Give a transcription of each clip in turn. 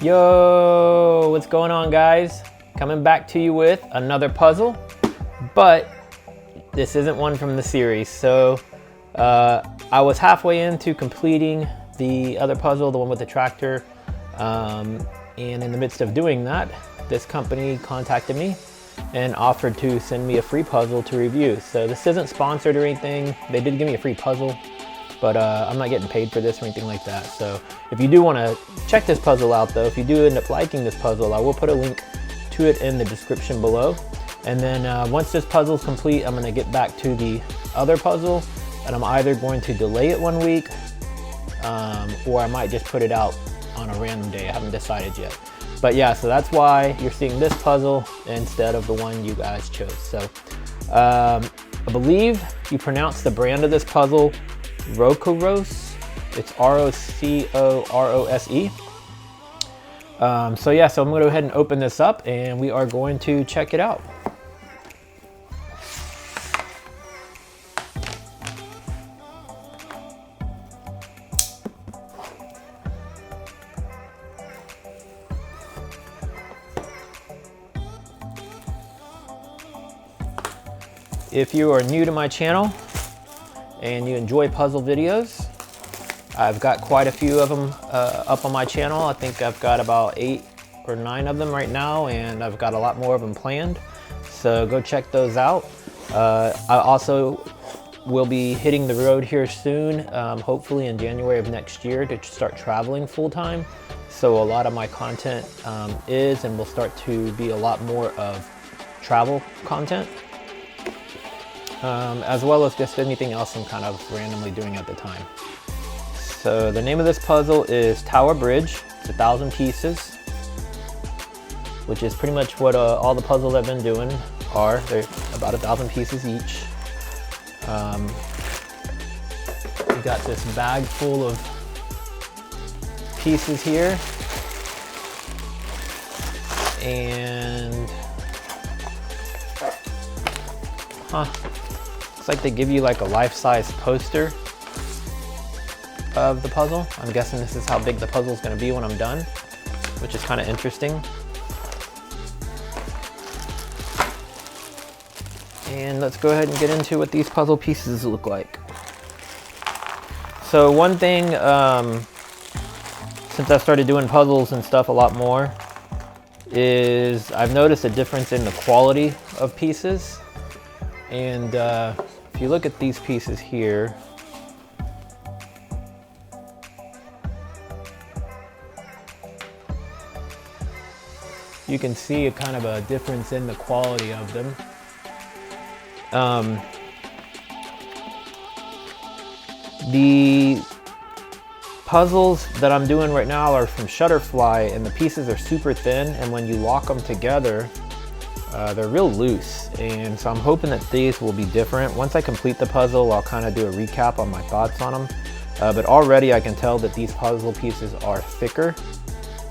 Yo, what's going on, guys? Coming back to you with another puzzle, but this isn't one from the series. So I was halfway into completing the other puzzle, the one with the tractor, and in the midst of doing that, this company contacted me and offered to send me a free puzzle to review. So this isn't sponsored or anything. They did give me a free puzzle, but I'm not getting paid for this or anything like that. So if you do want to check this puzzle out though, if you do end up liking this puzzle, I will put a link to it in the description below. And then once this puzzle is complete, I'm going to get back to the other puzzle, and I'm either going to delay it 1 week or I might just put it out on a random day. I haven't decided yet. But yeah, so that's why you're seeing this puzzle instead of the one you guys chose. So I believe you pronounce the brand of this puzzle Rocorose. It's Rocorose. So yeah, so I'm going to go ahead and open this up and we are going to check it out. If you are new to my channel and you enjoy puzzle videos, I've got quite a few of them up on my channel. I think I've got about 8 or 9 of them right now, and I've got a lot more of them planned. So go check those out. I also will be hitting the road here soon, hopefully in January of next year, to start traveling full time. So a lot of my content is and will start to be a lot more of travel content. As well as just anything else I'm kind of randomly doing at the time. So the name of this puzzle is Tower Bridge. It's 1,000 pieces, which is pretty much what all the puzzles I've been doing are. They're about 1,000 pieces each. We got this bag full of pieces here, and looks like they give you like a life-size poster of the puzzle. I'm guessing this is how big the puzzle is going to be when I'm done, which is kind of interesting. And let's go ahead and get into what these puzzle pieces look like. So one thing, since I've started doing puzzles and stuff a lot more, is I've noticed a difference in the quality of pieces. And if you look at these pieces here, you can see a kind of a difference in the quality of them. The puzzles that I'm doing right now are from Shutterfly, and the pieces are super thin, and when you lock them together, they're real loose. And so I'm hoping that these will be different. Once I complete the puzzle, I'll kind of do a recap on my thoughts on them. But already I can tell that these puzzle pieces are thicker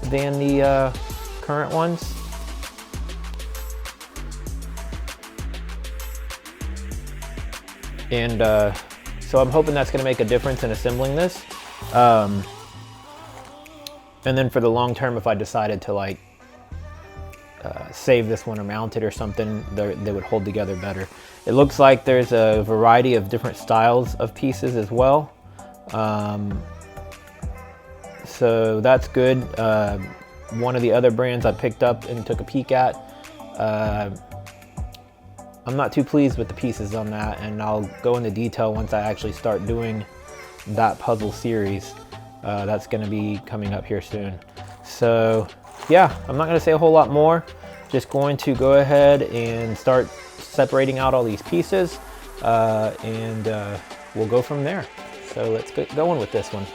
than the current ones. And so I'm hoping that's going to make a difference in assembling this. And then for the long term, if I decided to like save this one or mount it or something, they would hold together better. It looks like there's a variety of different styles of pieces as well. So that's good. One of the other brands I picked up and took a peek at, I'm not too pleased with the pieces on that, and I'll go into detail once I actually start doing that puzzle series. That's going to be coming up here soon. So yeah, I'm not going to say a whole lot more. Just going to go ahead and start separating out all these pieces, and we'll go from there. So let's get going with this one.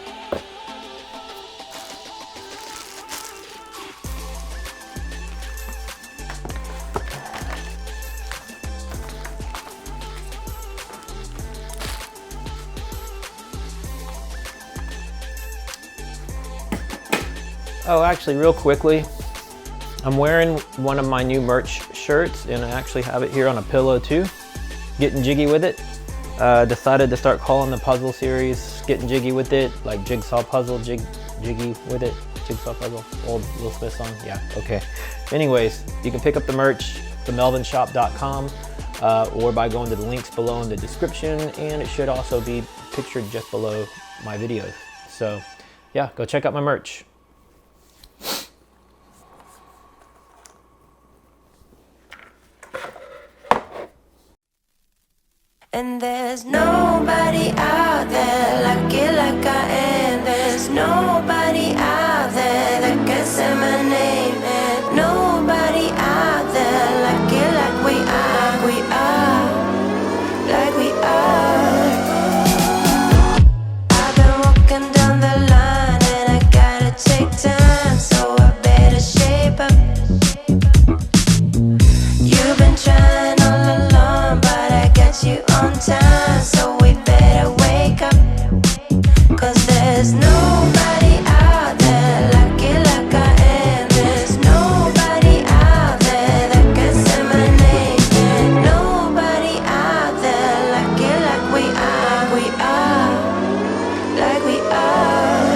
Oh, actually, real quickly, I'm wearing one of my new merch shirts, and I actually have it here on a pillow too. Getting jiggy with it. Decided to start calling the puzzle series Getting Jiggy with It, like Jigsaw puzzle, jiggy with it. Jigsaw puzzle, old Will Smith song. Yeah, okay. Anyways, you can pick up the merch, themelvinshop.com, or by going to the links below in the description, and it should also be pictured just below my videos. So yeah, go check out my merch. And there's nobody out there like you, like I am. There's nobody out there that can say my name. And nobody out there like you, like we are. We are, like we are. I've been walking down the line and I gotta take time, so I better shape up. You've been trying all along, but I got you on time, so we better wake up. 'Cause there's nobody out there like you, like I am. There's nobody out there that can say my name. And nobody out there like you, like we are. We are, like we are.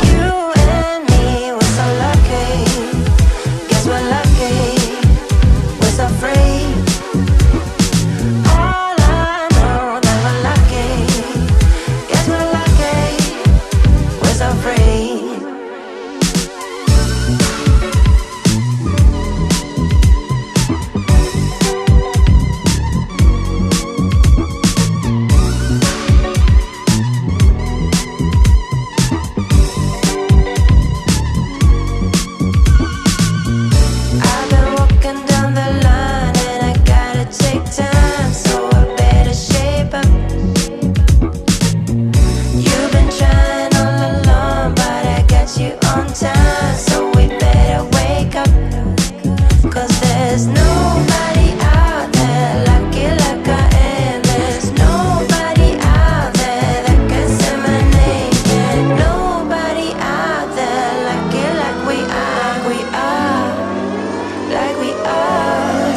You and me, we're so lucky. Guess we're lucky. We're so free. All I know that we're lucky. Guess we're lucky. We're so free. I've been walking down the line and I gotta take time, so I better shape up. You've been trying all along, but I got you on time, so we better wake up. 'Cause there's nobody out there like you, like I am. There's nobody out there that can say my name. And nobody out there like you, like we are. We are, like we are.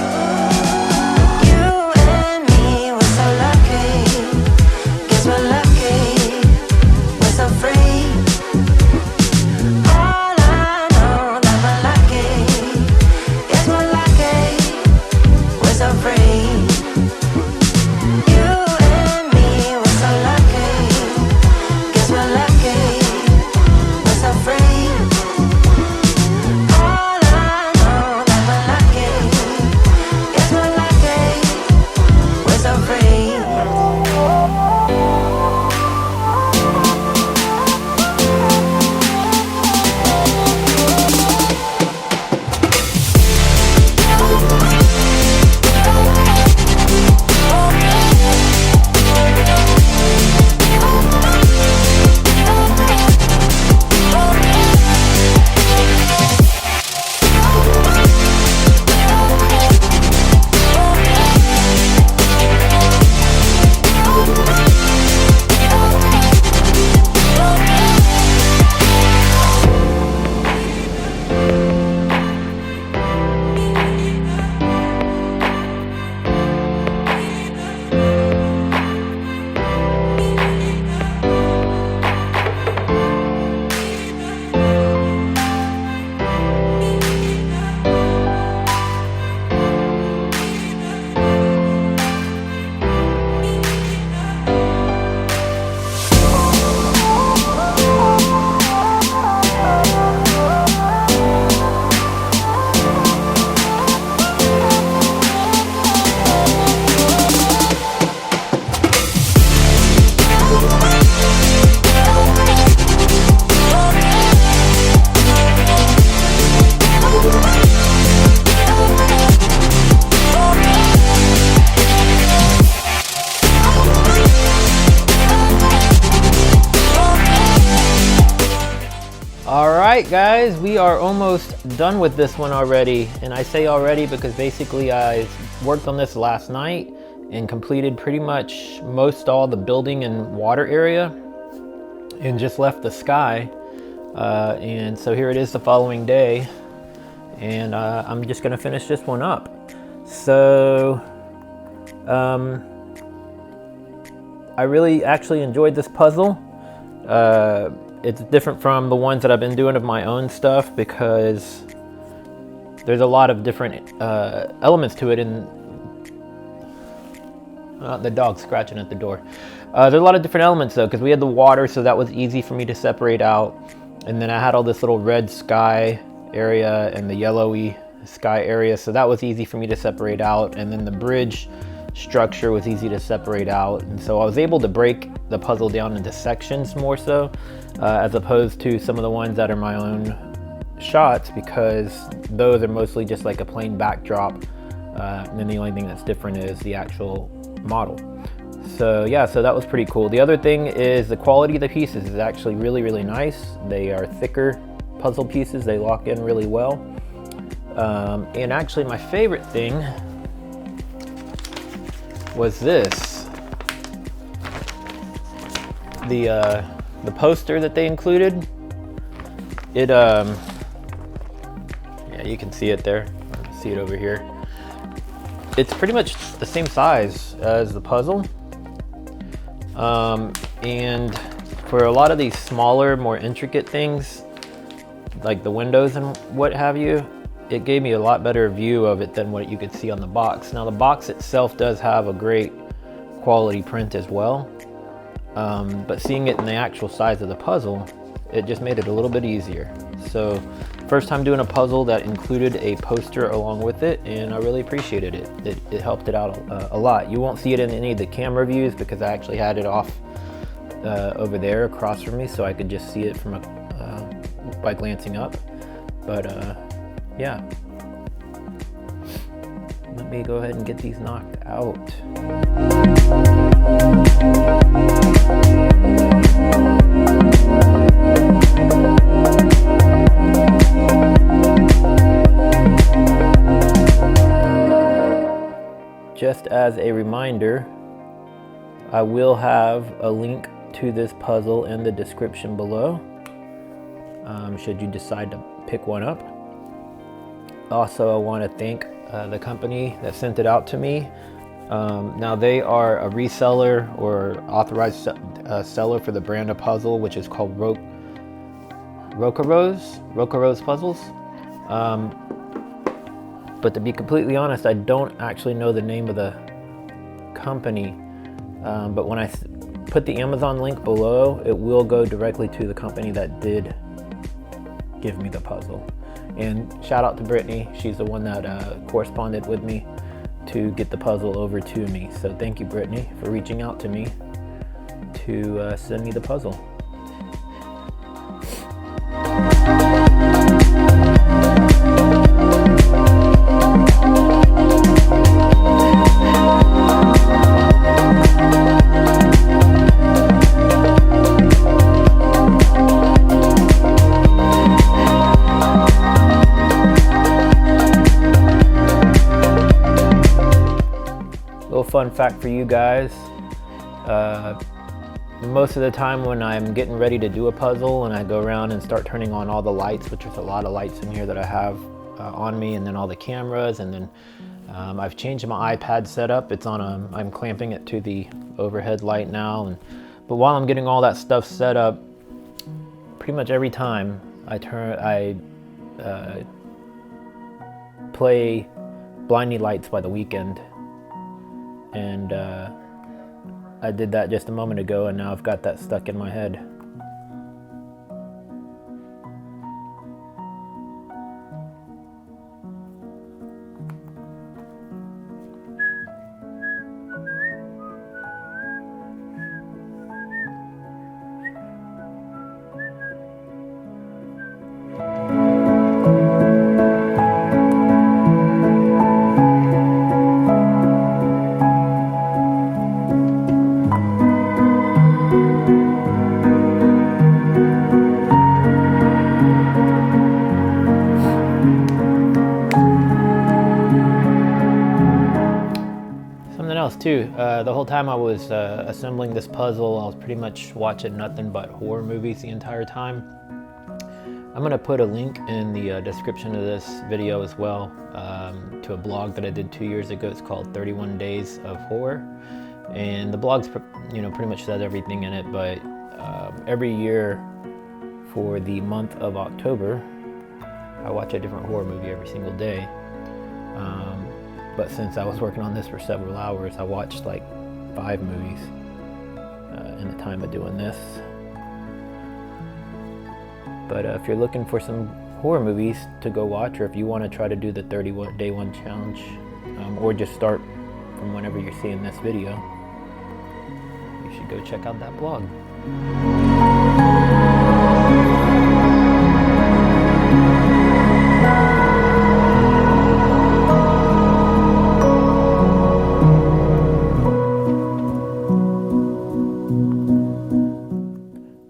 You and me, we're so lucky. Guess we're lucky. We're so free. All I know that we're lucky. Guess we're lucky. We're so free. You and me, we're so lucky. Guess we're lucky. We're so free. All I know that we're lucky. Guess we're lucky. We're so free. Alright guys, we are almost done with this one already, and I say already because basically I worked on this last night and completed pretty much most all the building and water area and just left the sky, and so here it is the following day, and I'm just gonna finish this one up. So I really actually enjoyed this puzzle. it's different from the ones that I've been doing of my own stuff because there's a lot of different elements to it. And the dog's scratching at the door. There's a lot of different elements though, because we had the water, so that was easy for me to separate out. And then I had all this little red sky area and the yellowy sky area, so that was easy for me to separate out. And then the bridge structure was easy to separate out. And so I was able to break the puzzle down into sections more so, as opposed to some of the ones that are my own shots, because those are mostly just like a plain backdrop. And then the only thing that's different is the actual model. So yeah, so that was pretty cool. The other thing is the quality of the pieces is actually really, really nice. They are thicker puzzle pieces. They lock in really well. And actually my favorite thing was this. The poster that they included. It, yeah, you can see it there. See it over here. It's pretty much the same size as the puzzle. And for a lot of these smaller, more intricate things, like the windows and what have you, it gave me a lot better view of it than what you could see on the box. Now the box itself does have a great quality print as well, but seeing it in the actual size of the puzzle, it just made it a little bit easier. So first time doing a puzzle that included a poster along with it, and I really appreciated it. It helped it out a lot. You won't see it in any of the camera views because I actually had it off over there across from me, so I could just see it from by glancing up. But yeah, let me go ahead and get these knocked out. Just as a reminder, I will have a link to this puzzle in the description below, should you decide to pick one up. Also, I want to thank the company that sent it out to me. Now they are a reseller or authorized seller for the brand of puzzle, which is called Rocorose Puzzles. But to be completely honest, I don't actually know the name of the company. But when I put the Amazon link below, it will go directly to the company that did give me the puzzle. And shout out to Brittany. She's the one that corresponded with me to get the puzzle over to me. So thank you, Brittany, for reaching out to me to send me the puzzle. Fun fact for you guys, most of the time when I'm getting ready to do a puzzle and I go around and start turning on all the lights, which is a lot of lights in here that I have on me, and then all the cameras, and then I've changed my iPad setup. It's on I'm clamping it to the overhead light now, but while I'm getting all that stuff set up, pretty much every time I play Blinding Lights by The Weeknd. And I did that just a moment ago, and now I've got that stuck in my head. Too. The whole time I was assembling this puzzle, I was pretty much watching nothing but horror movies the entire time. I'm going to put a link in the description of this video as well to a blog that I did 2 years ago. It's called 31 Days of Horror, and the blog's pretty much says everything in it, but every year for the month of October. I watch a different horror movie every single day. But since I was working on this for several hours, I watched like 5 movies in the time of doing this. But if you're looking for some horror movies to go watch, or if you want to try to do the 30-day one challenge, or just start from whenever you're seeing this video, you should go check out that blog.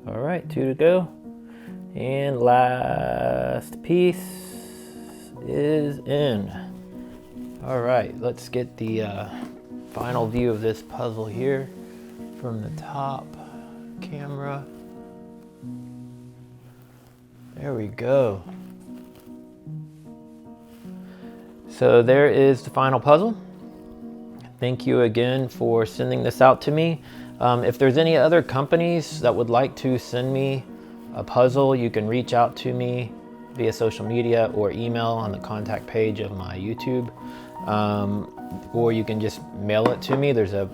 All right, 2 to go. And last piece is in. All right, let's get the final view of this puzzle here from the top camera. There we go. So there is the final puzzle. Thank you again for sending this out to me. If there's any other companies that would like to send me a puzzle, you can reach out to me via social media or email on the contact page of my YouTube, or you can just mail it to me. There's a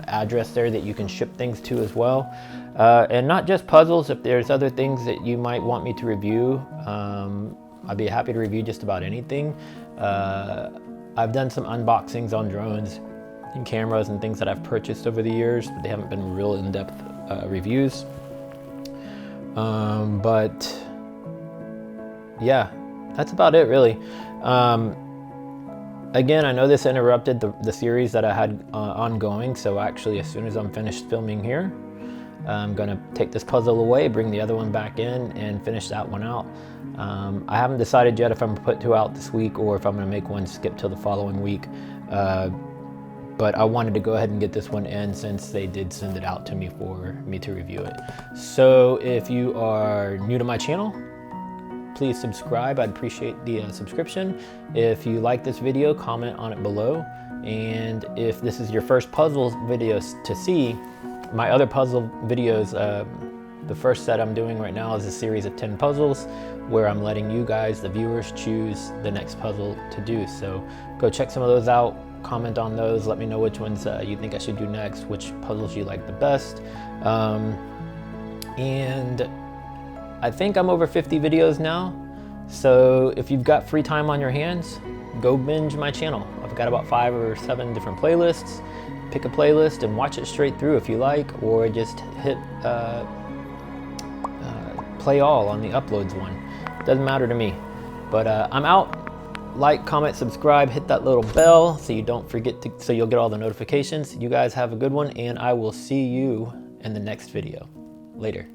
address there that you can ship things to as well, and not just puzzles. If there's other things that you might want me to review, I'd be happy to review just about anything. I've done some unboxings on drones and cameras and things that I've purchased over the years, but they haven't been real in-depth reviews. But yeah, that's about it really. Again, I know this interrupted the series that I had ongoing, so actually as soon as I'm finished filming here, I'm gonna take this puzzle away, bring the other one back in, and finish that one out. I haven't decided yet if I'm gonna put 2 out this week or if I'm gonna make one skip till the following week. But I wanted to go ahead and get this one in since they did send it out to me for me to review it. So if you are new to my channel, please subscribe. I'd appreciate the subscription. If you like this video, comment on it below. And if this is your first puzzle videos to see, my other puzzle videos, the first set I'm doing right now is a series of 10 puzzles where I'm letting you guys, the viewers, choose the next puzzle to do. So go check some of those out. Comment on those, let me know which ones you think I should do next, which puzzles you like the best. And I think I'm over 50 videos now, so if you've got free time on your hands, go binge my channel. I've got about 5 or 7 different playlists. Pick a playlist and watch it straight through if you like, or just hit play all on the uploads one. Doesn't matter to me. But I'm out. Like, comment, subscribe, hit that little bell so you don't forget to, so you'll get all the notifications. You guys have a good one, and I will see you in the next video. Later.